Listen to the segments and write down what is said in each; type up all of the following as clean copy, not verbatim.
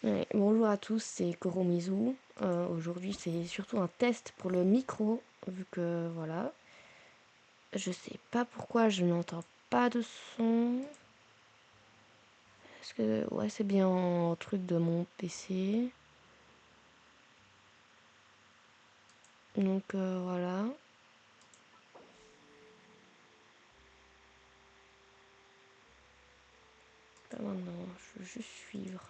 Ouais, bonjour à tous, c'est Koromizu. Aujourd'hui, c'est surtout un test pour le micro, vu que voilà, je sais pas pourquoi je n'entends pas de son. Est-ce que ouais, c'est bien un truc de mon PC. Donc voilà. Maintenant, je veux juste suivre.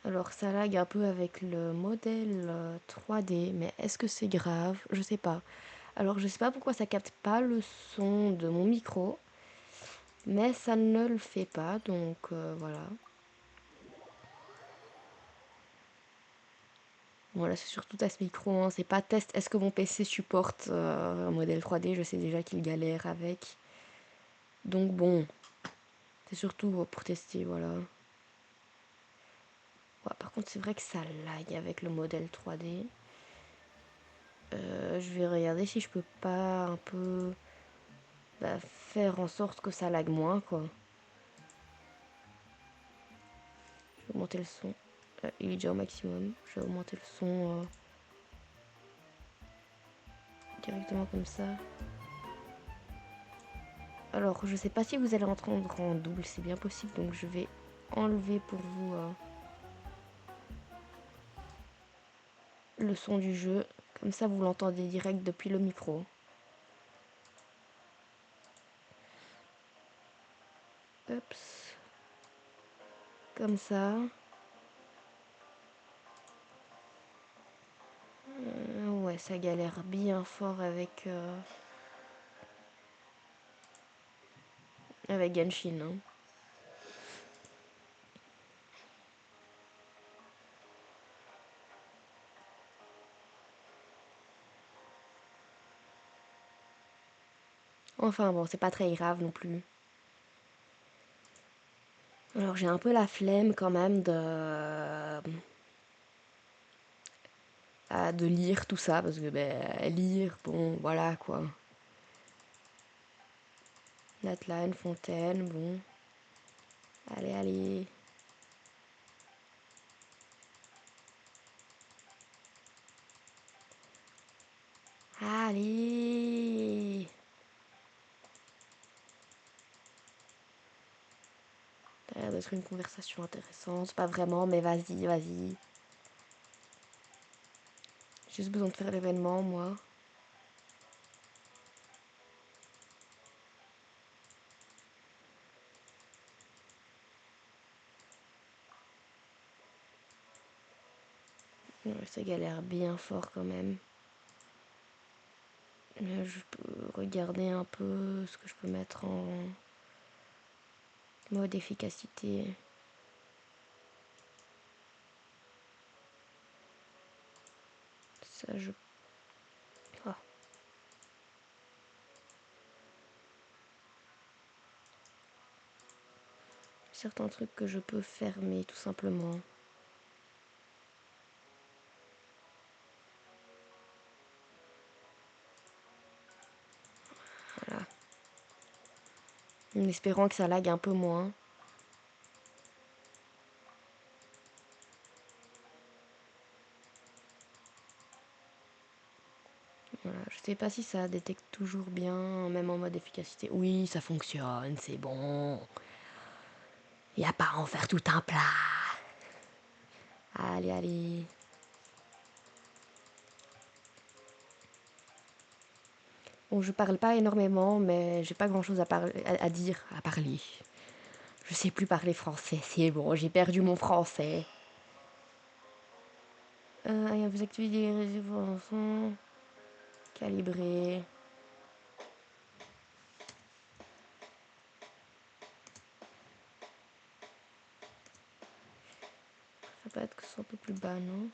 Alors ça lag un peu avec le modèle 3D, mais est-ce que c'est grave? Je sais pas. Alors je sais pas pourquoi ça capte pas le son de mon micro, mais ça ne le fait pas, donc voilà. Voilà, c'est surtout à ce micro, hein. C'est pas test. Est-ce que mon PC supporte un modèle 3D? Je sais déjà qu'il galère avec. Donc bon, c'est surtout pour tester, voilà. Ouais, par contre, c'est vrai que ça lag avec le modèle 3D. Je vais regarder si je peux pas un peu faire en sorte que ça lag moins, quoi. Je vais augmenter le son. Il est déjà au maximum. Je vais augmenter le son directement comme ça. Alors, je sais pas si vous allez entendre en double, c'est bien possible, donc je vais enlever pour vous le son du jeu. Comme ça, vous l'entendez direct depuis le micro. Oups. Comme ça. Ouais, ça galère bien fort avec Genshin, hein. Enfin bon, c'est pas très grave non plus. Alors j'ai un peu la flemme quand même de lire tout ça, parce que lire, bon, voilà quoi. Natlan, Fontaine, bon. Allez, allez. Allez. Ça a l'air d'être une conversation intéressante. Pas vraiment, mais vas-y, vas-y. J'ai juste besoin de faire l'événement, moi. Ouais, ça galère bien fort quand même. Je peux regarder un peu ce que je peux mettre en mode efficacité. Ça, je... Ah. Certains trucs que je peux fermer tout simplement. Voilà. En espérant que ça lag un peu moins. Voilà. Je sais pas si ça détecte toujours bien, même en mode efficacité. Oui, ça fonctionne, c'est bon. Y a pas à en faire tout un plat. Allez, allez. Bon, je parle pas énormément, mais j'ai pas grand chose à dire, à parler. Je sais plus parler français, c'est bon, j'ai perdu mon français. Vous activez des réservations. Calibrer. Ça peut être que ce soit un peu plus bas, non?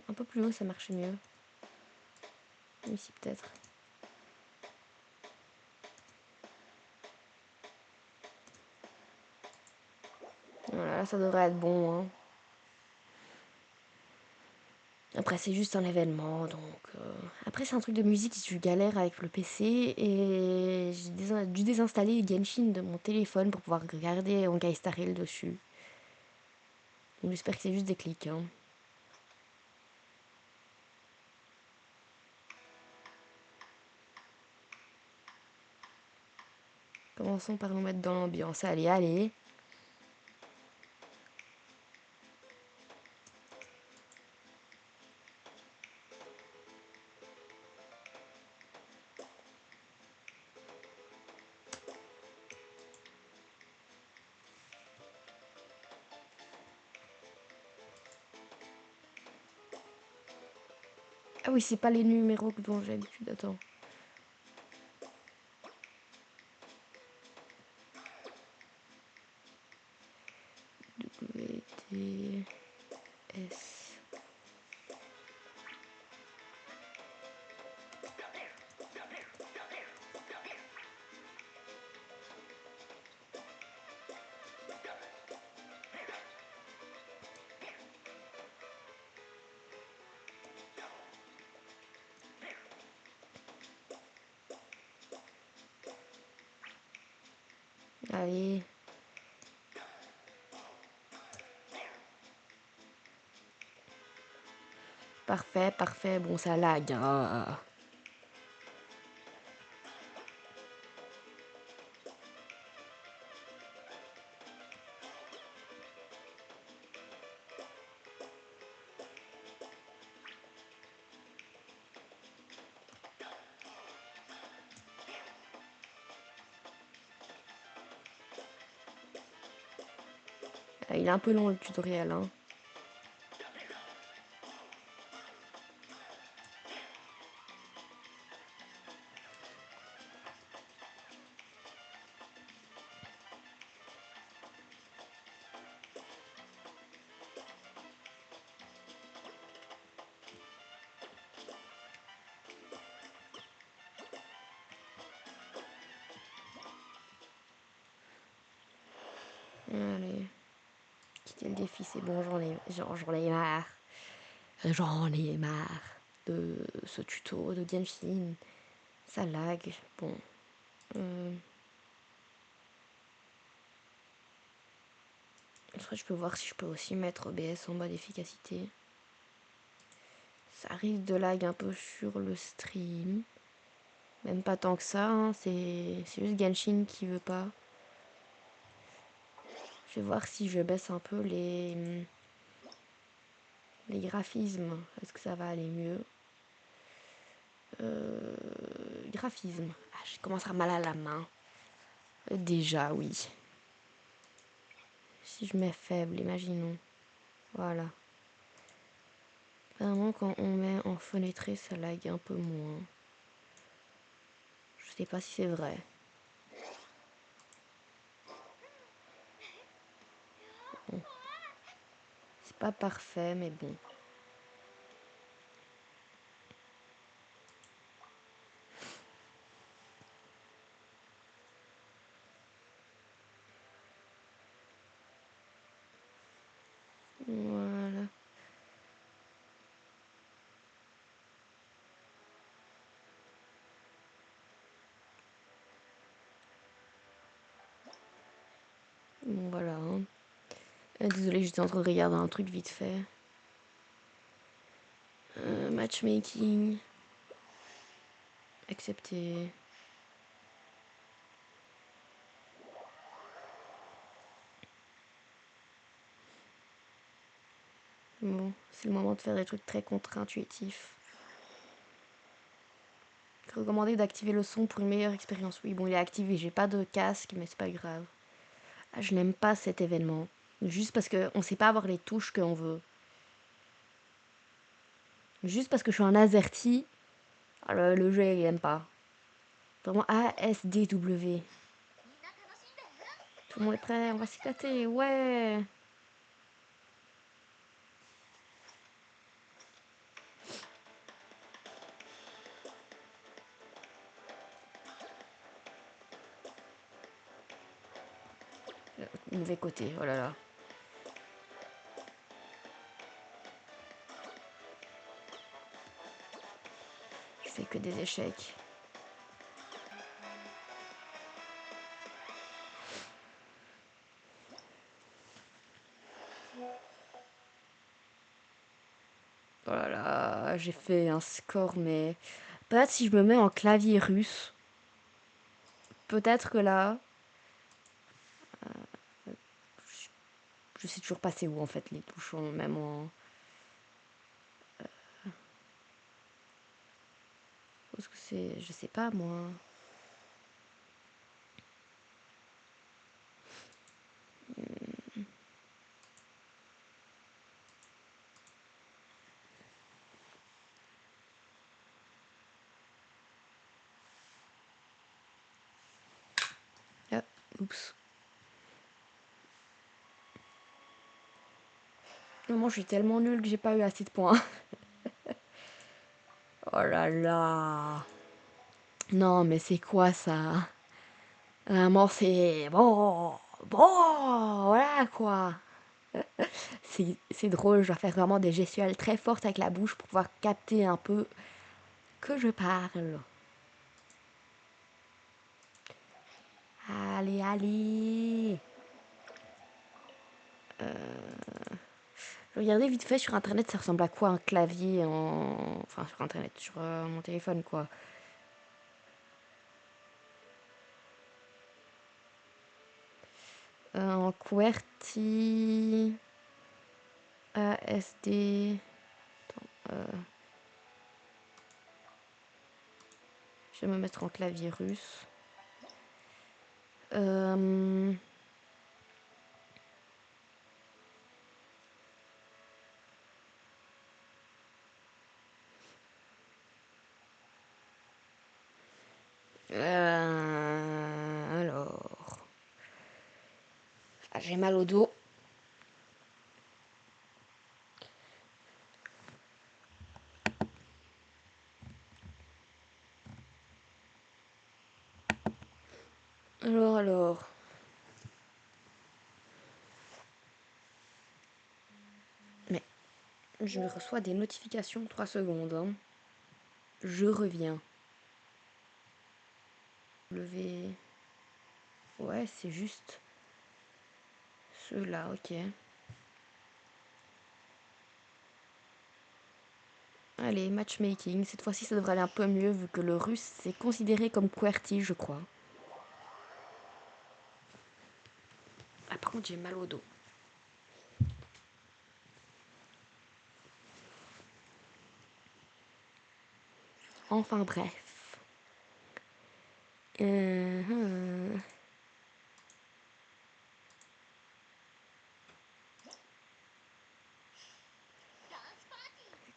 Un peu plus haut, ça marche mieux. Ici, peut-être. Voilà, là, ça devrait être bon, hein. Après, c'est juste un événement, donc... Après, c'est un truc de musique, je galère avec le PC, et j'ai dû désinstaller Genshin de mon téléphone pour pouvoir regarder Honkai Star Rail dessus. Donc j'espère que c'est juste des clics, hein. Commençons par nous mettre dans l'ambiance. Allez, allez. Ah oui, c'est pas les numéros dont j'ai l'habitude. Attends. W, T, S. Allez. Parfait, parfait. Bon, ça lag, hein. Ah, il est un peu long le tutoriel, hein. Allez. Quitter le défi, c'est bon, j'en ai marre. J'en ai marre de ce tuto de Genshin. Ça lag. Bon. Après, je peux voir si je peux aussi mettre OBS en mode efficacité. Ça risque de lag un peu sur le stream. Même pas tant que ça, hein. C'est juste Genshin qui veut pas. Je vais voir si je baisse un peu les graphismes. Est-ce que ça va aller mieux? Graphisme. Ah, je commence à mal à la main. Déjà, oui. Si je mets faible, imaginons. Voilà. Vraiment, quand on met en fenêtré, ça lag un peu moins. Je sais pas si c'est vrai. Bon. C'est pas parfait, mais bon. Voilà. Bon, voilà. Hein. Désolée, j'étais en train de regarder un truc vite fait. Matchmaking. Accepter. Bon, c'est le moment de faire des trucs très contre-intuitifs. Recommandé d'activer le son pour une meilleure expérience. Oui, bon, il est activé. J'ai pas de casque, mais c'est pas grave. Ah, je n'aime pas cet événement. Juste parce qu'on sait pas avoir les touches qu'on veut. Juste parce que je suis un AZERTY, le jeu, il aime pas. Vraiment ASDW. Tout le monde est prêt, on va s'éclater, ouais. Mauvais côté, oh là là. que des échecs. Oh là là, j'ai fait un score, mais peut-être si je me mets en clavier russe, peut-être que là, je sais toujours pas c'est où en fait les touches, même en... Parce que c'est, je sais pas moi. Ah, oups. Moi je suis tellement nulle que j'ai pas eu assez de points. Oh là là. Non mais c'est quoi ça? Vraiment c'est... Bon, bon, voilà quoi. C'est drôle, je dois faire vraiment des gestuelles très fortes avec la bouche pour pouvoir capter un peu que je parle. Allez, allez. Je regardais vite fait sur internet, ça ressemble à quoi un clavier en... Enfin sur internet, sur mon téléphone quoi. En QWERTY... ASD... Je vais me mettre en clavier russe. Euh... Alors... Ah, j'ai mal au dos. Alors... Mais je reçois des notifications 3 secondes. Hein. Je reviens. Lever... Ouais, c'est juste... Ceux-là, ok. Allez, matchmaking. Cette fois-ci, ça devrait aller un peu mieux vu que le russe, c'est considéré comme QWERTY, je crois. Ah, par contre, j'ai mal au dos. Enfin, bref.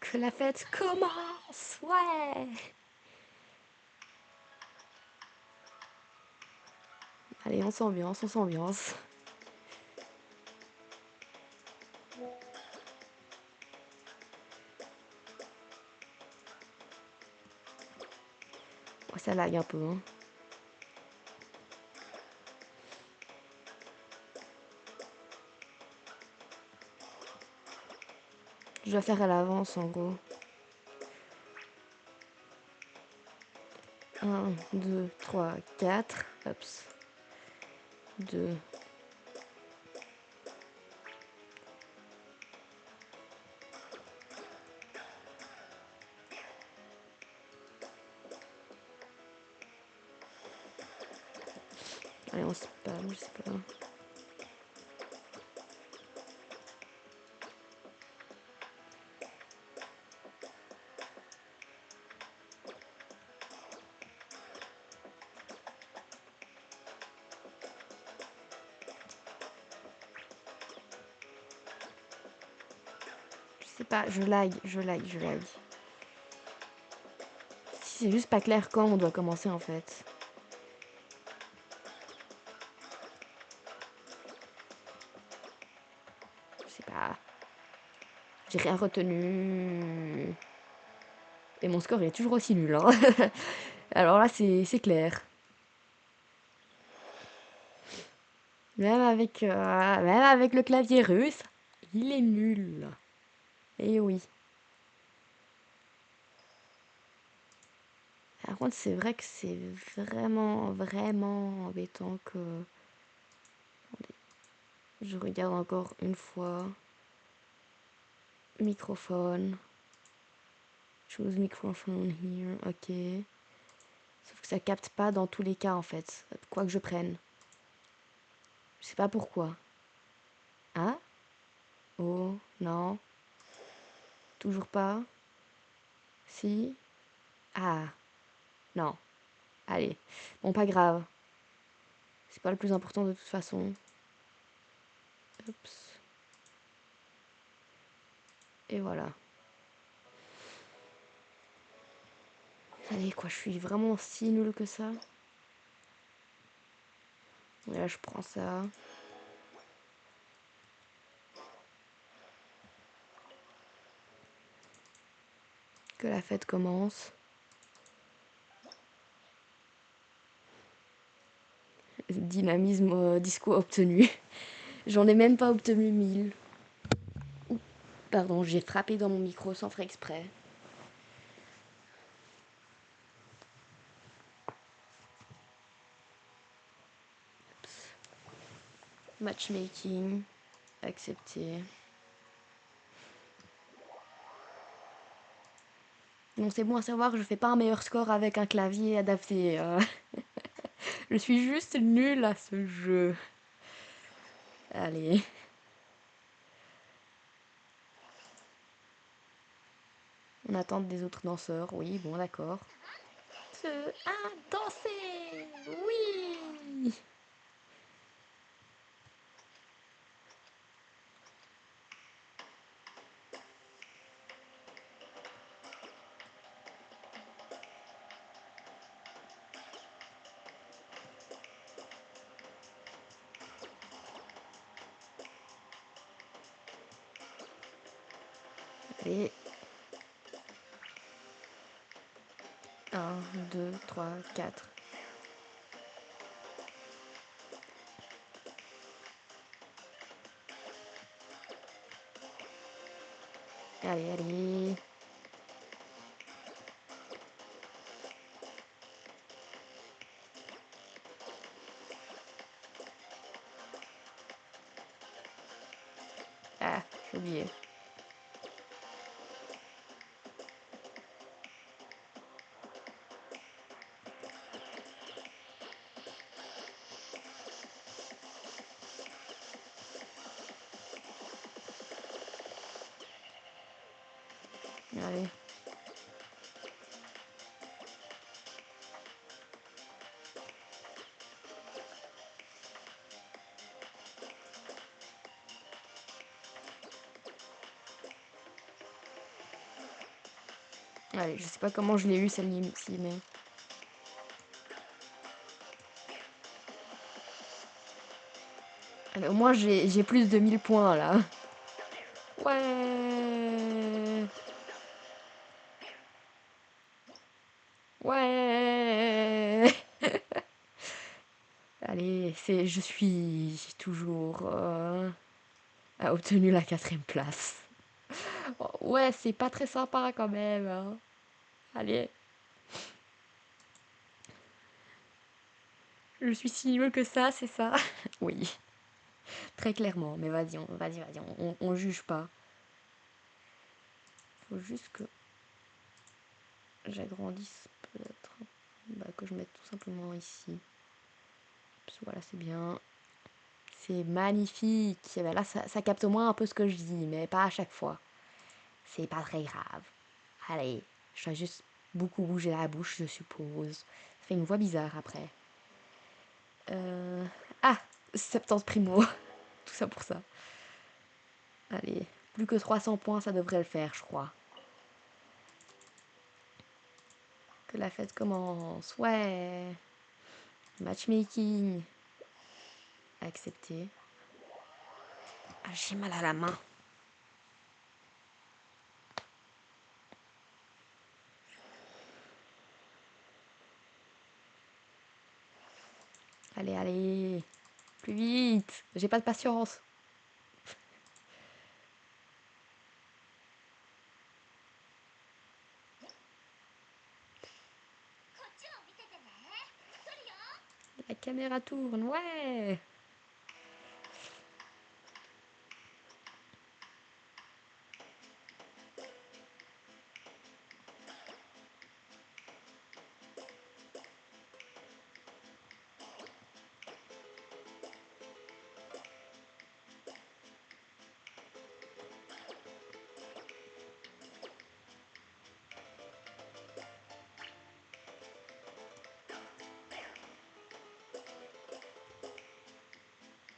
Que la fête commence. Ouais. Allez, on s'ambiance, on s'ambiance. Oh, ça lag un peu. Hein. Je dois faire à l'avance, en gros. 1, 2, 3, 4. Hop. 2. Allez, on spam, je sais pas. Je sais pas, je lag. Si c'est juste pas clair quand on doit commencer en fait. Je sais pas. J'ai rien retenu. Et mon score est toujours aussi nul. Hein. Alors là, c'est clair. Même avec le clavier russe, il est nul. Et oui. Par contre, c'est vrai que c'est vraiment embêtant que... Attendez, je regarde encore une fois. Microphone. Choose microphone here. Ok. Sauf que ça capte pas dans tous les cas en fait. Quoi que je prenne. Je sais pas pourquoi. Ah? Oh, non. Toujours pas. Si. Ah. Non. Allez. Bon, pas grave. C'est pas le plus important de toute façon. Oups. Et voilà. Allez, quoi, je suis vraiment si nulle que ça. Et là, je prends ça. Que la fête commence. Dynamisme disco obtenu. J'en ai même pas obtenu 1000. Ouh, pardon, j'ai frappé dans mon micro sans faire exprès. Matchmaking. Accepté. Non, c'est bon à savoir que je fais pas un meilleur score avec un clavier adapté. Je suis juste nulle à ce jeu. Allez. On attend des autres danseurs. Oui, bon, d'accord. Danser. Oui. Allez. 1, 2, 3, 4. Allez, allez. Ah, j'ai oublié. Allez. Allez, je sais pas comment je l'ai eu celle-ci, mais... Allez, au moins j'ai plus de 1000 points là. Ouais. Ouais. Allez, je suis toujours a obtenu la 4e place. Ouais, c'est pas très sympa quand même, hein. Allez. Je suis si nulle que ça, c'est ça? Oui, très clairement. Mais vas-y, on juge pas. Faut juste que j'agrandisse peut-être. Bah, que je mette tout simplement ici. Voilà, c'est bien. C'est magnifique. Et ben là, ça capte au moins un peu ce que je dis, mais pas à chaque fois. C'est pas très grave. Allez, je dois juste beaucoup bouger la bouche, je suppose. Ça fait une voix bizarre après. Ah, 70 primo. Tout ça pour ça. Allez, plus que 300 points, ça devrait le faire, je crois. Que la fête commence. Ouais. Matchmaking. Accepté. Ah, j'ai mal à la main. Allez, allez. Plus vite. J'ai pas de patience. caméra tourne, ouais.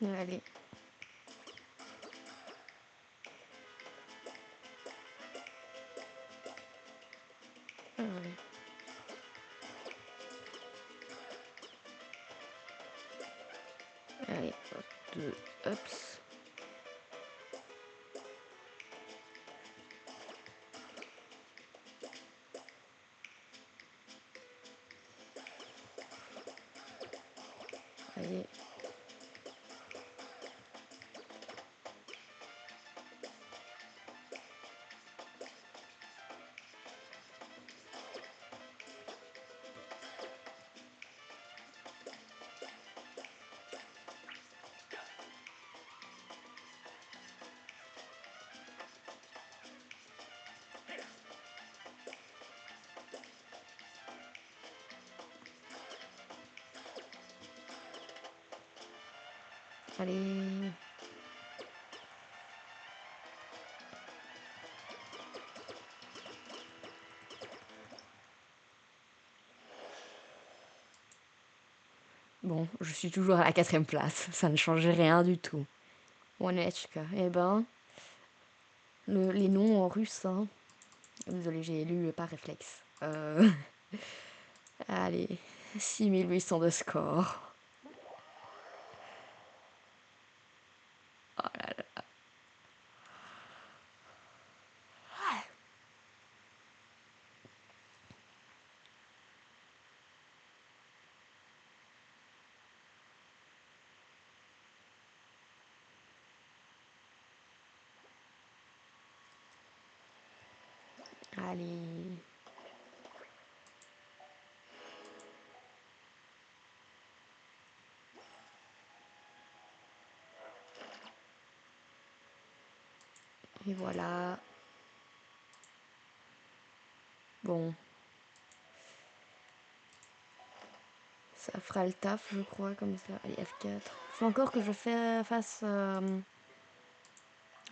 Allez. Ouais. Allez, deux, hops. Allez. Allez. Bon, je suis toujours à la 4e place. Ça ne change rien du tout. Monechka. Eh ben, les noms en russe, hein. Désolée, j'ai lu par réflexe. Allez, 6800 de score. Oh là là. Allez. Et voilà. Bon. Ça fera le taf, je crois, comme ça. Allez, F4. Faut encore que je fasse...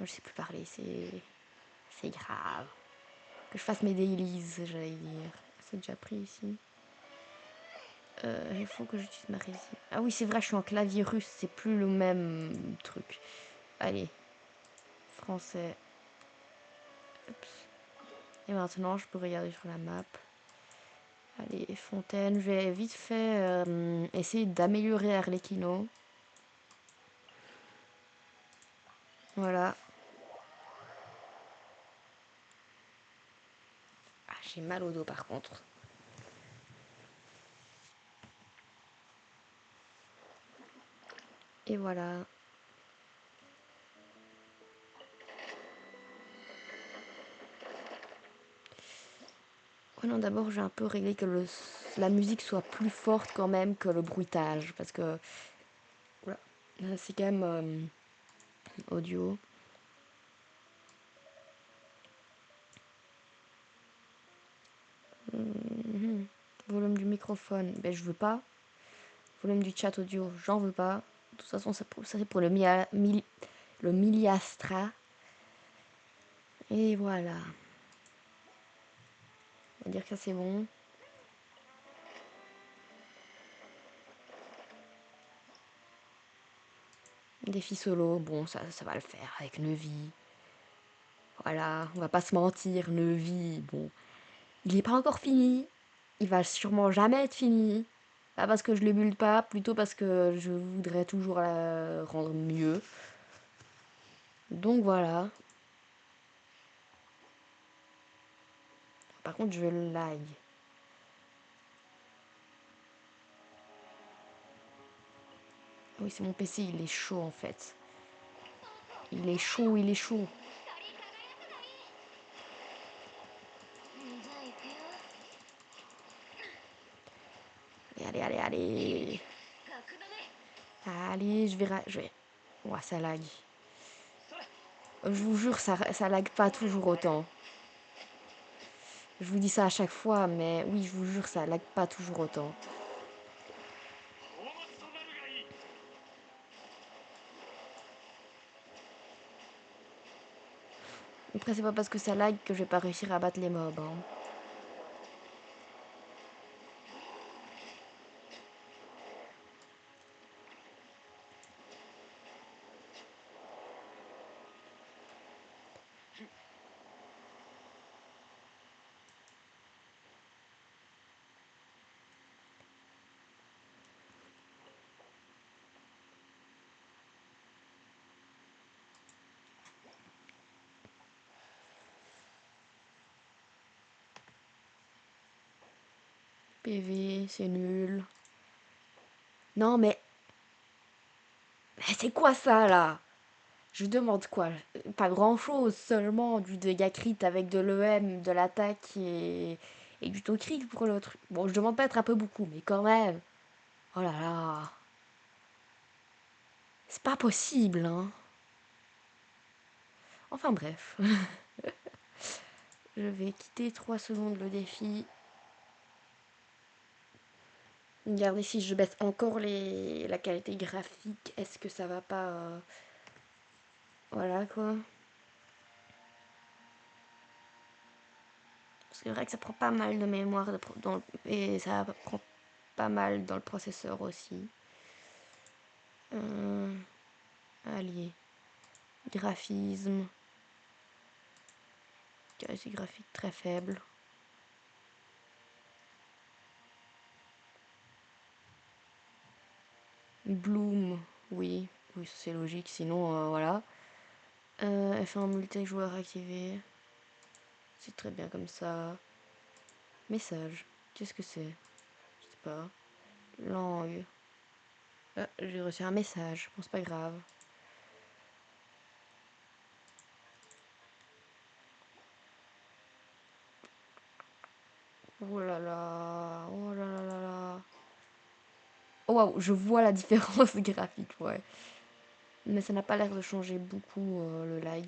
je sais plus parler, c'est grave. Que je fasse mes dailies, j'allais dire. C'est déjà pris ici. Il faut que j'utilise ma résine. Ah oui, c'est vrai, je suis en clavier russe, c'est plus le même truc. Allez. Français. Oups. Et maintenant, je peux regarder sur la map. Allez, fontaine. Je vais vite fait essayer d'améliorer Arlecchino. Voilà. Ah, j'ai mal au dos par contre. Et voilà. Oh non, d'abord, j'ai un peu réglé que la musique soit plus forte quand même que le bruitage. Parce que... Voilà. C'est quand même audio. Volume du microphone. Ben, je veux pas. Volume du chat audio. J'en veux pas. De toute façon, ça c'est pour le Miliastra. Et voilà. On va dire que ça c'est bon. Défi solo, bon, ça va le faire avec Neuvy. Voilà, on va pas se mentir, Neuvy, bon, il est pas encore fini. Il va sûrement jamais être fini. Pas parce que je le build pas, plutôt parce que je voudrais toujours la rendre mieux. Donc voilà. Par contre, je lag. Oui, c'est mon PC, il est chaud en fait. Il est chaud, il est chaud. Allez, allez, allez, allez. Allez, je vais... Ouah, ça lag. Je vous jure, ça lag pas toujours autant. Je vous dis ça à chaque fois, mais oui, je vous jure, ça lag pas toujours autant. Après, c'est pas parce que ça lag que je vais pas réussir à battre les mobs. Hein. PV, c'est nul. Non, mais c'est quoi ça, là? Je demande quoi? Pas grand-chose, seulement du dégât crit avec de l'EM, de l'attaque et du taux crit pour l'autre. Bon, je demande pas être un peu beaucoup, mais quand même. Oh là là. C'est pas possible, hein. Enfin bref. Je vais quitter 3 secondes le défi. Regardez si je baisse encore la qualité graphique. Est-ce que ça va pas... Voilà quoi. C'est vrai que ça prend pas mal de mémoire et ça prend pas mal dans le processeur aussi. Allez. Graphisme. Qualité graphique très faible. Bloom. Oui. Oui, c'est logique. Sinon, voilà. F1 multijoueur activé. C'est très bien comme ça. Message. Qu'est-ce que c'est? Je sais pas. Langue. Ah, j'ai reçu un message. Bon, c'est pas grave. Oh là là. Oh là là là là. Oh waouh, je vois la différence graphique, ouais. Mais ça n'a pas l'air de changer beaucoup le lag.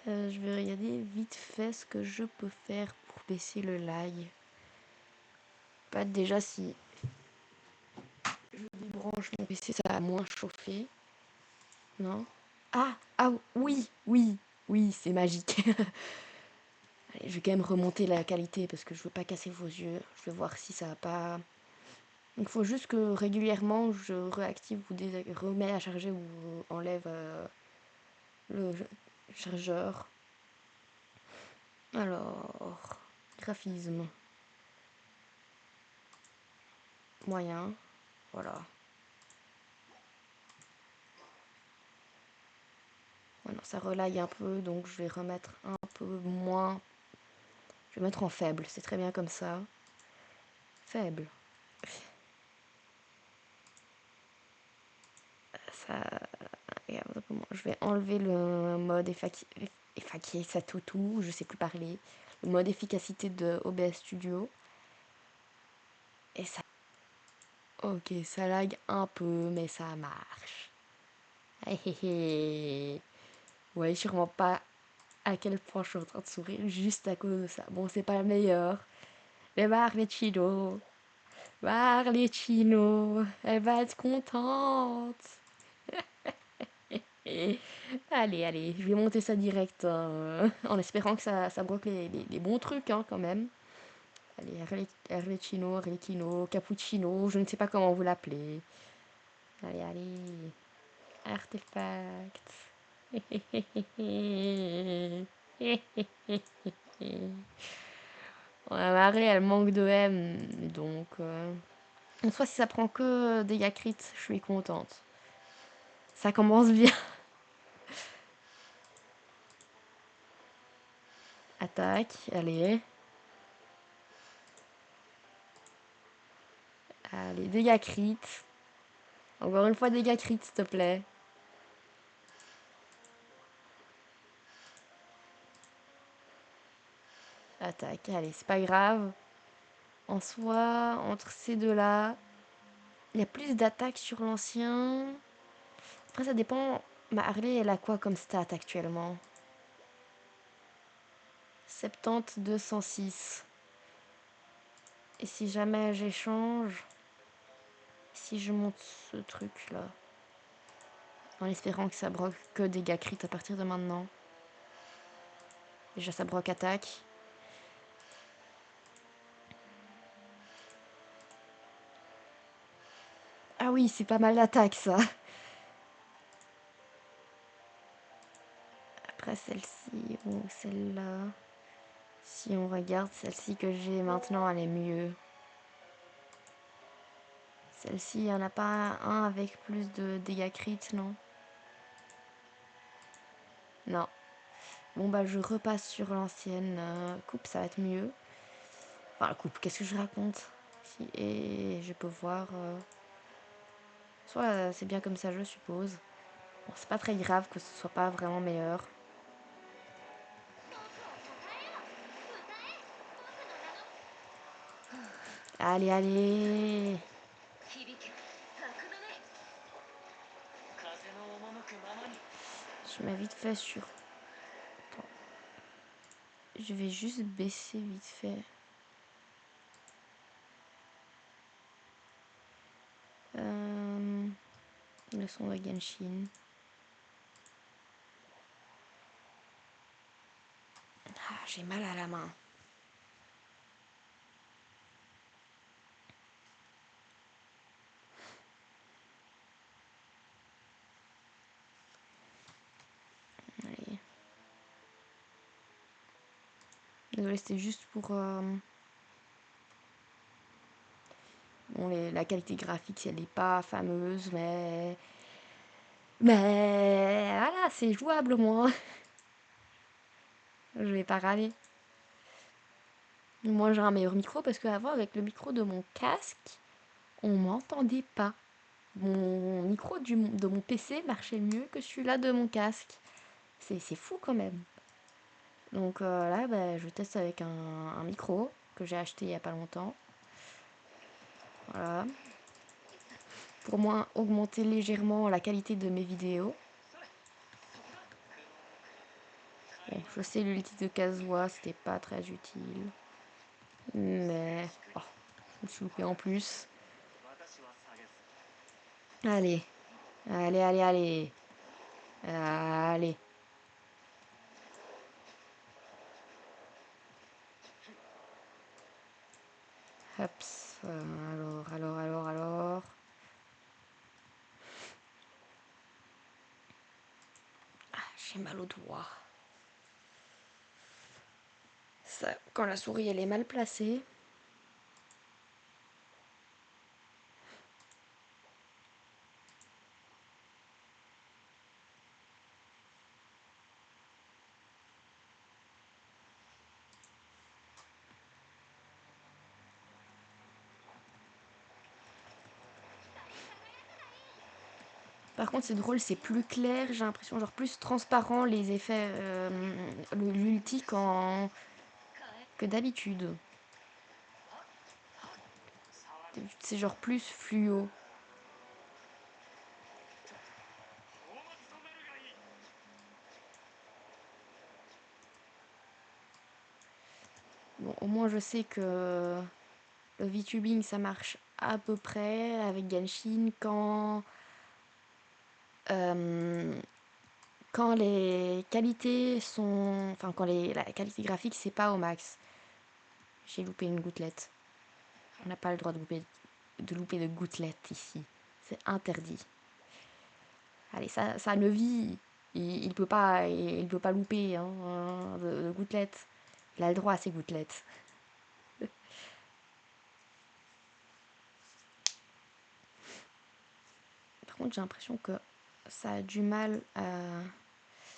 Je vais regarder vite fait ce que je peux faire pour baisser le lag. Pas déjà si je débranche mon PC, ça va moins chauffer. Non? Ah oui, oui, oui, c'est magique. Allez, je vais quand même remonter la qualité parce que je veux pas casser vos yeux. Je vais voir si ça va pas. Il faut juste que régulièrement je réactive ou remets à charger ou enlève le chargeur. Alors, graphisme, moyen, voilà. Voilà, ça relaye un peu, donc je vais remettre un peu moins. Je vais mettre en faible, c'est très bien comme ça. Faible. Ça, regarde comment. Je vais enlever le mode effaqué, ça toutou, je sais plus parler. Le mode efficacité de OBS Studio. Et ça. Ok, ça lag un peu, mais ça marche. Hé hé hé. Ouais, sûrement pas à quel point je suis en train de sourire juste à cause de ça. Bon, c'est pas le meilleur. Mais Marlecino, Marlecino, elle va être contente. Et... allez, je vais monter ça direct en espérant que ça bloque les bons trucs hein, quand même. Allez, Arlecchino, Arlecchino, Cappuccino, je ne sais pas comment vous l'appelez. Allez, artefact. On a marre, elle manque de M, donc... En soi, si ça prend que dégâts crit, je suis contente. Ça commence bien. Attaque, allez. Allez, dégâts crit. Encore une fois, dégâts crit, s'il te plaît. Attaque, allez, c'est pas grave. En soi, entre ces deux-là, Il y a plus d'attaques sur l'ancien. Après, ça dépend. Ma Harley, elle a quoi comme stat actuellement? 70 206. Et si jamais j'échange, si je monte ce truc là, en espérant que ça broque que dégâts crit à partir de maintenant. Déjà ça broque attaque. Ah oui, c'est pas mal d'attaque ça. Après celle-ci ou celle-là. Si on regarde celle-ci que j'ai maintenant, elle est mieux. Celle-ci, il n'y en a pas un avec plus de dégâts crit, non? Non. Bon bah je repasse sur l'ancienne coupe, ça va être mieux. Enfin la coupe, qu'est-ce que je raconte? Et je peux voir... Soit c'est bien comme ça je suppose. Bon, c'est pas très grave que ce soit pas vraiment meilleur. Allez, allez. Je mets vite fait sur... Attends. Je vais juste baisser vite fait. Le son de Genshin. Ah, j'ai mal à la main. Allez. Désolé, c'était juste pour... Bon, la qualité graphique, elle n'est pas fameuse, mais... Mais voilà, c'est jouable au moins. Je vais pas râler. Moi, j'ai un meilleur micro parce qu'avant, avec le micro de mon casque, on m'entendait pas. Mon micro de mon PC marchait mieux que celui-là de mon casque. C'est fou quand même. Donc là, bah, je teste avec un micro que j'ai acheté il y a pas longtemps. Voilà. Pour moi, augmenter légèrement la qualité de mes vidéos. Bon, je sais, l'ulti de Kazuha, c'était pas très utile. Mais... Oh, je me suis loupé en plus. Allez. Allez, allez, allez. Allez. Hops. Alors. Ah, j'ai mal au doigt. Ça, quand la souris, elle est mal placée. Par contre, c'est drôle, c'est plus clair, j'ai l'impression, genre plus transparent les effets, l'ulti que d'habitude. C'est genre plus fluo. Bon, au moins je sais que le VTubing ça marche à peu près avec Genshin euh, quand les qualités sont... Enfin, quand la qualité graphique c'est pas au max. J'ai loupé une gouttelette. On n'a pas le droit de louper de gouttelettes ici. C'est interdit. Allez, ça ne vit. Il peut pas, il peut pas louper hein, de gouttelettes. Il a le droit à ses gouttelettes. Par contre, j'ai l'impression que ça a du mal à...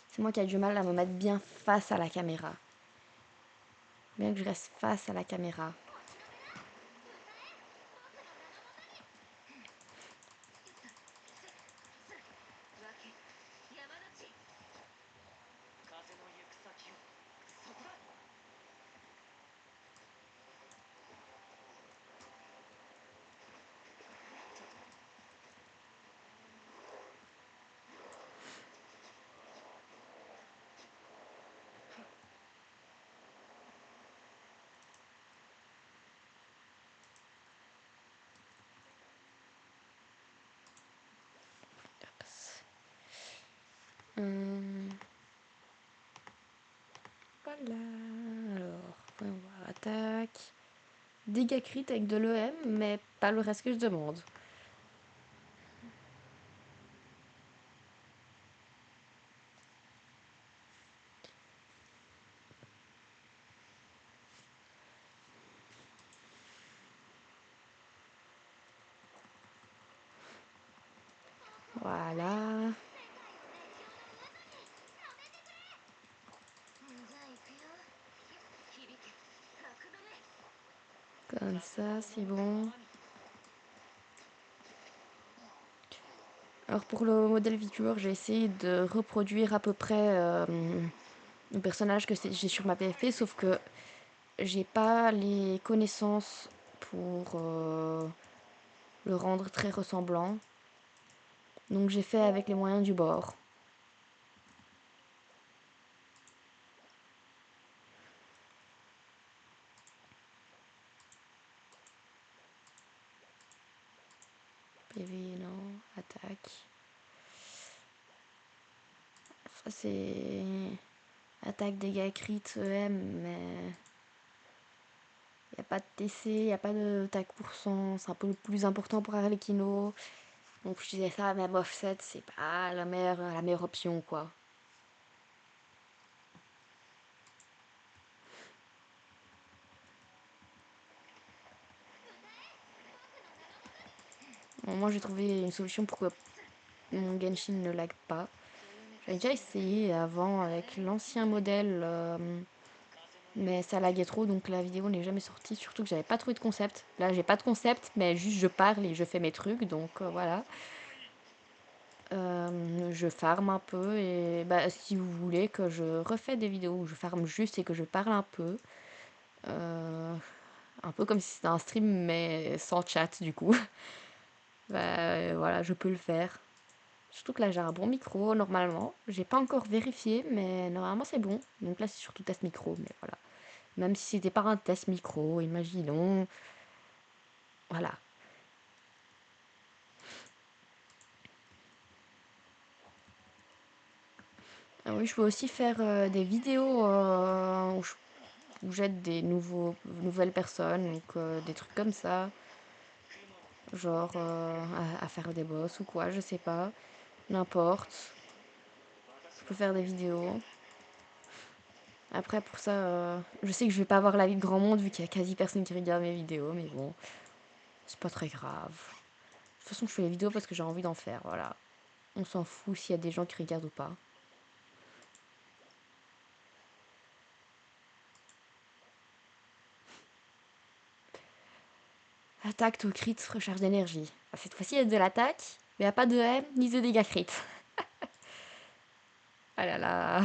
C'est moi qui a du mal à me mettre bien face à la caméra. Bien que je reste face à la caméra. Voilà. Alors, voyons voir. Attaque. Dégâts crit avec de l'EM, mais pas le reste que je demande. Voilà. Comme ça, c'est bon. Alors pour le modèle Vicur, j'ai essayé de reproduire à peu près le personnage que j'ai sur ma PFP, sauf que j'ai pas les connaissances pour le rendre très ressemblant. Donc j'ai fait avec les moyens du bord. PV, non. Attaque. Ça c'est... Attaque, dégâts, crit, EM, mais... Il n'y a pas de TC, il n'y a pas de tac pour cent. C'est un peu le plus important pour Arlecchino. Donc je disais ça, même offset, c'est pas la meilleure option, quoi. Bon, moi j'ai trouvé une solution pour que mon Genshin ne lag pas. J'avais déjà essayé avant avec l'ancien modèle, mais ça laguait trop, donc la vidéo n'est jamais sortie. Surtout que j'avais pas trouvé de concept. Là j'ai pas de concept, mais juste je parle et je fais mes trucs, donc voilà. Je farm un peu et bah, si vous voulez que je refais des vidéos où je farm juste et que je parle euh, un peu comme si c'était un stream mais sans chat du coup, bah voilà, je peux le faire. Surtout que là j'ai un bon micro normalement. J'ai pas encore vérifié, mais normalement c'est bon. Donc là c'est surtout test micro, mais voilà. Même si c'était pas un test micro, imaginons. Voilà. Ah oui, je peux aussi faire des vidéos où j'aide des nouvelles personnes, donc des trucs comme ça. Genre à faire des boss ou quoi, je sais pas. N'importe. Je peux faire des vidéos. Après, pour ça, je sais que je vais pas avoir l'avis de grand monde vu qu'il y a quasi personne qui regarde mes vidéos, mais bon, c'est pas très grave. De toute façon, je fais les vidéos parce que j'ai envie d'en faire, voilà. On s'en fout s'il y a des gens qui regardent ou pas. Attaque, tout crit, recharge d'énergie. Cette fois-ci, il y a de l'attaque, mais il n'y a pas de M ni de dégâts crit. Ah là là.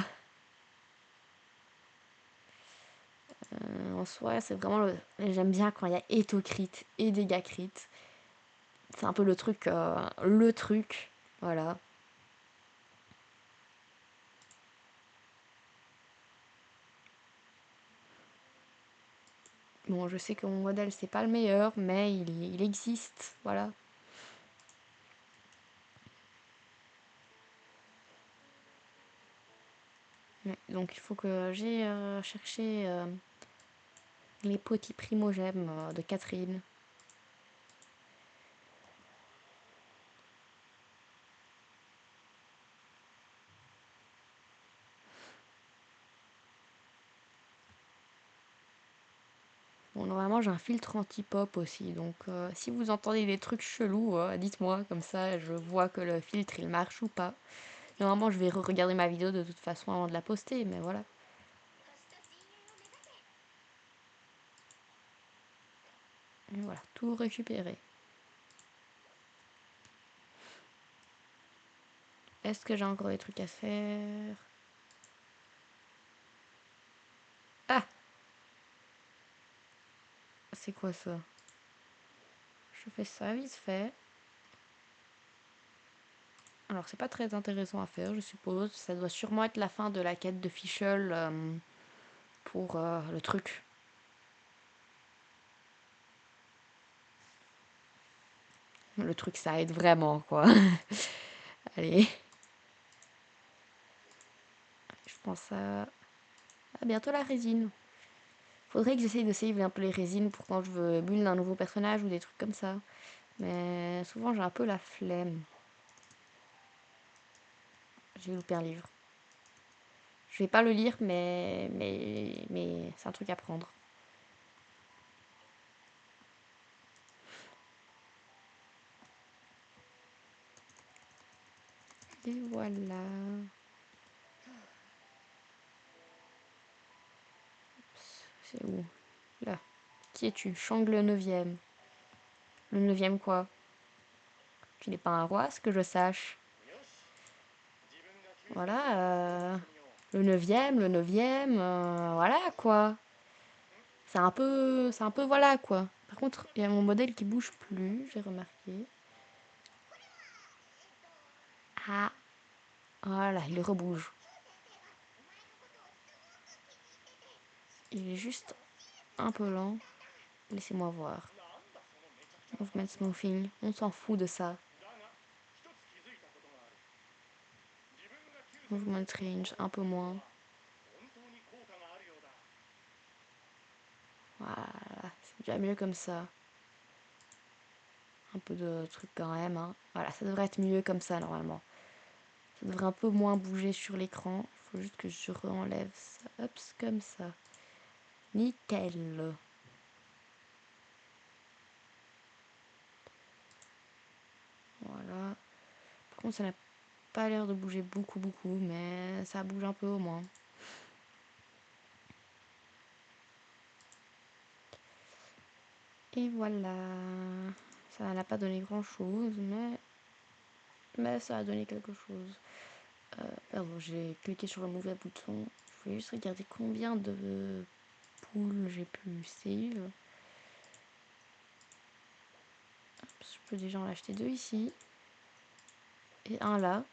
En soi, c'est vraiment le... J'aime bien quand il y a et taux crit et dégâts crit. C'est un peu le truc, le truc. Voilà. Bon, je sais que mon modèle, c'est pas le meilleur, mais il existe. Voilà. Ouais, donc il faut que j'aille chercher les petits primogèmes de Catherine. Bon, normalement, j'ai un filtre anti-pop aussi, donc si vous entendez des trucs chelous, dites-moi, comme ça je vois que le filtre il marche ou pas. Normalement, je vais regarder ma vidéo de toute façon avant de la poster, mais voilà. Et voilà, tout récupéré. Est-ce que j'ai encore des trucs à faire? Ah, c'est quoi ça? Je fais ça vite fait. Alors, c'est pas très intéressant à faire, je suppose. Ça doit sûrement être la fin de la quête de Fischl pour le truc. Le truc, ça aide vraiment, quoi. Allez. pense à bientôt la résine. Faudrait que j'essaye de save un peu les résines pour quand je veux build un nouveau personnage ou des trucs comme ça. Mais souvent j'ai un peu la flemme. J'ai loupé un livre. Je vais pas le lire, mais c'est un truc à prendre. Et voilà. C'est où? Là. Qui es-tu? Shang le 9e. Le 9e quoi? Tu n'es pas un roi, ce que je sache. Voilà. Le 9e, le 9e, voilà quoi. C'est un peu voilà quoi. Par contre, il y a mon modèle qui bouge plus, j'ai remarqué. Ah, voilà, il rebouge. Il est juste un peu lent. Laissez-moi voir. Movement smoothing, on s'en fout de ça. Movement range, un peu moins. Voilà, c'est déjà mieux comme ça. Un peu de trucs quand même. Hein. Voilà, ça devrait être mieux comme ça normalement. Ça devrait un peu moins bouger sur l'écran. Il faut juste que je enlève ça. Hop, comme ça. Nickel. Voilà. Par contre, ça n'a pas l'air de bouger beaucoup, mais ça bouge un peu au moins. Et voilà. Ça n'a pas donné grand chose, mais ça a donné quelque chose. Pardon, j'ai cliqué sur le mauvais bouton. Je voulais juste regarder combien de poules j'ai pu save. Je peux déjà en acheter 2 ici. Et un là.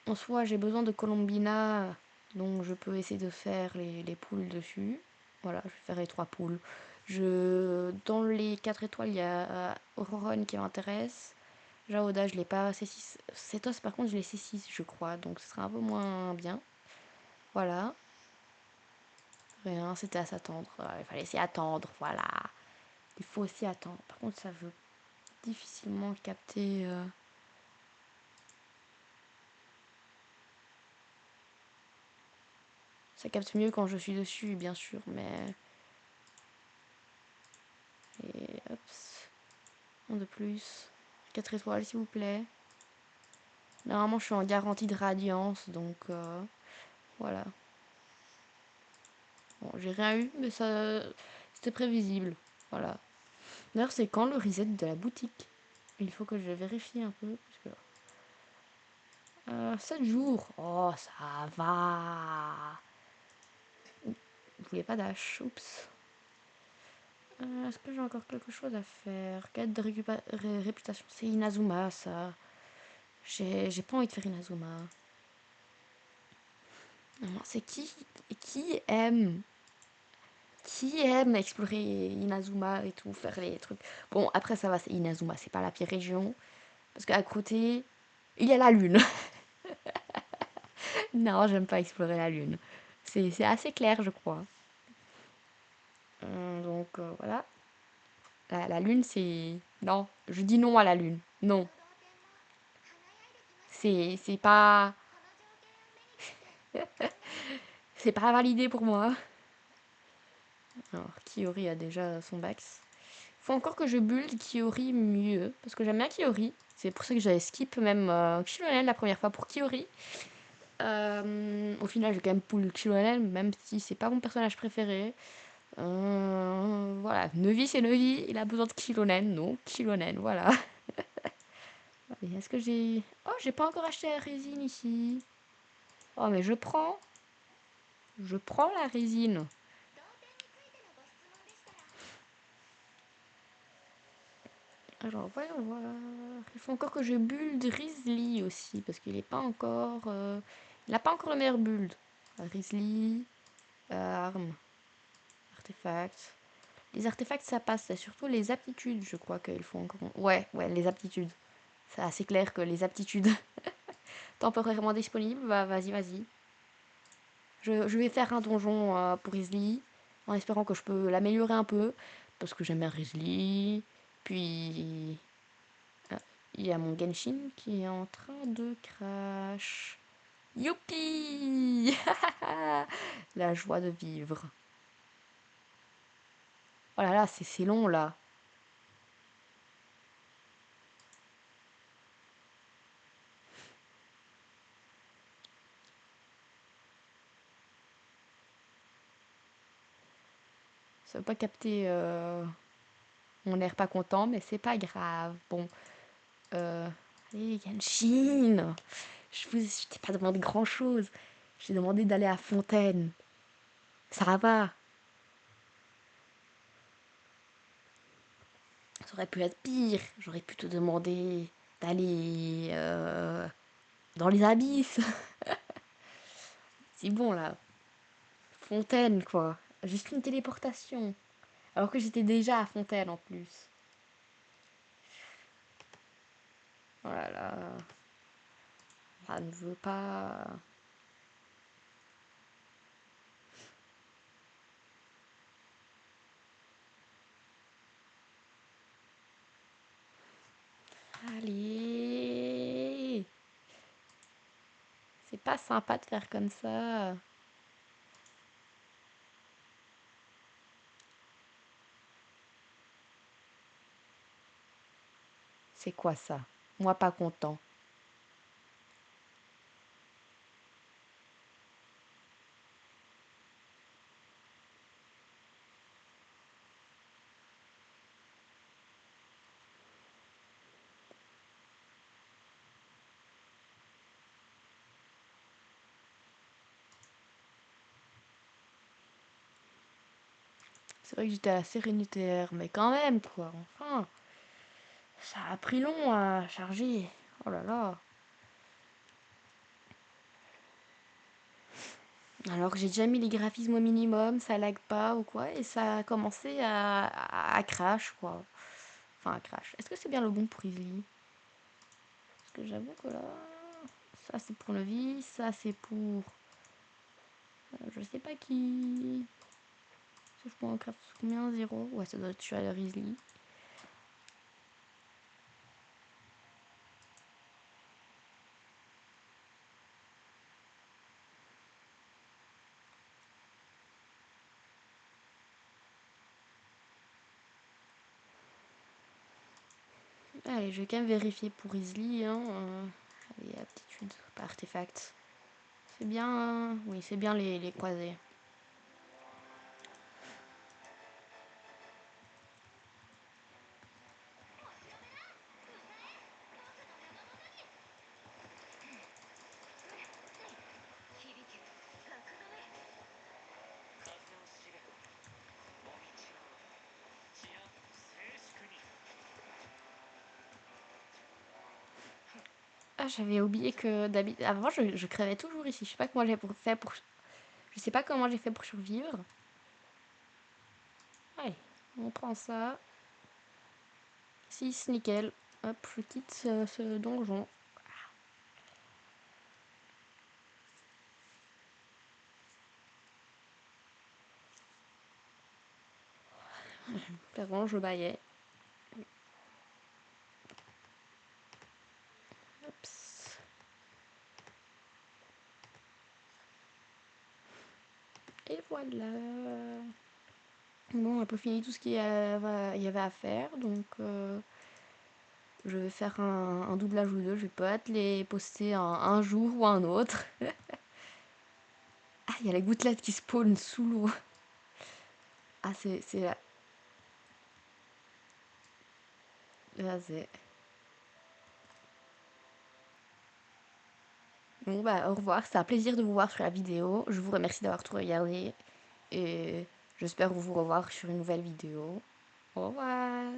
En soi, j'ai besoin de Colombina, donc je peux essayer de faire les poules dessus. Voilà, je vais faire les 3 poules. Dans les 4 étoiles, il y a Auroron qui m'intéresse. Jaoda, je l'ai pas. C6. Cetos, par contre, je l'ai C6, je crois, donc ce sera un peu moins bien. Voilà. Rien, c'était à s'attendre. Il fallait s'y attendre, voilà. Il faut aussi attendre. Par contre, ça veut difficilement capter. Ça capte mieux quand je suis dessus, bien sûr, mais. Et hop. Un de plus. 4 étoiles, s'il vous plaît. Normalement, je suis en garantie de radiance, donc voilà. Bon, j'ai rien eu, mais ça. C'était prévisible. Voilà. D'ailleurs, c'est quand le reset de la boutique? Il faut que je vérifie un peu. Parce que, 7 jours. Oh, ça va. Je voulais pas dash. Oups. Est-ce que j'ai encore quelque chose à faire? Quête de réputation. C'est Inazuma, ça. J'ai pas envie de faire Inazuma. Non, c'est qui aime qui aime explorer Inazuma et tout, faire les trucs. Bon, après ça va, c'est Inazuma, c'est pas la pire région. Parce qu'à côté, il y a la lune. Non, j'aime pas explorer la lune. C'est assez clair, je crois. Donc voilà. La lune, c'est. Non, je dis non à la lune. Non. C'est pas. C'est pas validé pour moi. Alors, Kiori a déjà son Bax. Faut encore que je build Kiori mieux. Parce que j'aime bien Kiori. C'est pour ça que j'avais skip même Xilonen la première fois pour Kiori. Au final, j'ai quand même pull Xilonen, même si c'est pas mon personnage préféré. Voilà, Neuvy c'est Neuvy, il a besoin de Xilonen, donc Xilonen, voilà. Est-ce que j'ai. Oh, j'ai pas encore acheté la résine ici. Oh, mais je prends. Je prends la résine. Alors, voyons voir. Il faut encore que je build Risley aussi, parce qu'il est pas encore. Il n'a pas encore le meilleur build. Risley, arme, artefact. Les artefacts, ça passe. C'est surtout les aptitudes, je crois qu'il faut encore. Ouais, les aptitudes. C'est assez clair que les aptitudes temporairement disponibles, bah vas-y, vas-y. Je vais faire un donjon pour Izzy, en espérant que je peux l'améliorer un peu, parce que j'aime bien Izzy. Puis, ah, il y a mon Genshin qui est en train de crash. Youpi! La joie de vivre. Oh là là, c'est long là. Ça veut pas capter mon air pas content, mais c'est pas grave. Bon, allez, Genshin! Je t'ai pas demandé grand chose. J'ai demandé d'aller à Fontaine. Ça va. Ça aurait pu être pire. J'aurais pu te demander d'aller dans les abysses. C'est bon là. Fontaine quoi. Juste une téléportation. Alors que j'étais déjà à Fontaine en plus. Oh là là. Ça ne veut pas. Allez. C'est pas sympa de faire comme ça. C'est quoi ça? Moi pas content. C'est vrai que j'étais assez sérénitaire, mais quand même quoi. Enfin, ça a pris long à charger. Oh là là. Alors que j'ai déjà mis les graphismes au minimum, ça lag pas ou quoi, et ça a commencé à crash quoi. Enfin, à crash. Est-ce que c'est bien le bon pour Easy? Parce que j'avoue que là, ça c'est pour le vis, ça c'est pour. Je sais pas qui. Je prends un craft combien? Zéro. Ouais, ça doit être sur Risley. Allez, je vais quand même vérifier pour Risley. Hein. Allez, aptitude, pas artefact. C'est bien. Oui, c'est bien les croisés. Ah, j'avais oublié que d'habitude. Avant, je crevais toujours ici. Je sais pas comment j'ai fait pour. Je sais pas comment j'ai fait pour survivre. Allez, on prend ça. 6, nickel. Hop, je quitte ce donjon. Avant, je baillais. Oups. Et voilà. Bon, on a pas fini tout ce qu'il y avait à faire, donc je vais faire un doublage ou deux. Je vais pas te les poster un jour ou un autre. Ah, il y a la gouttelette qui spawn sous l'eau. Ah, c'est là. Là, c'est. Bon, bah, au revoir. C'était un plaisir de vous voir sur la vidéo. Je vous remercie d'avoir tout regardé. Et j'espère vous revoir sur une nouvelle vidéo. Au revoir.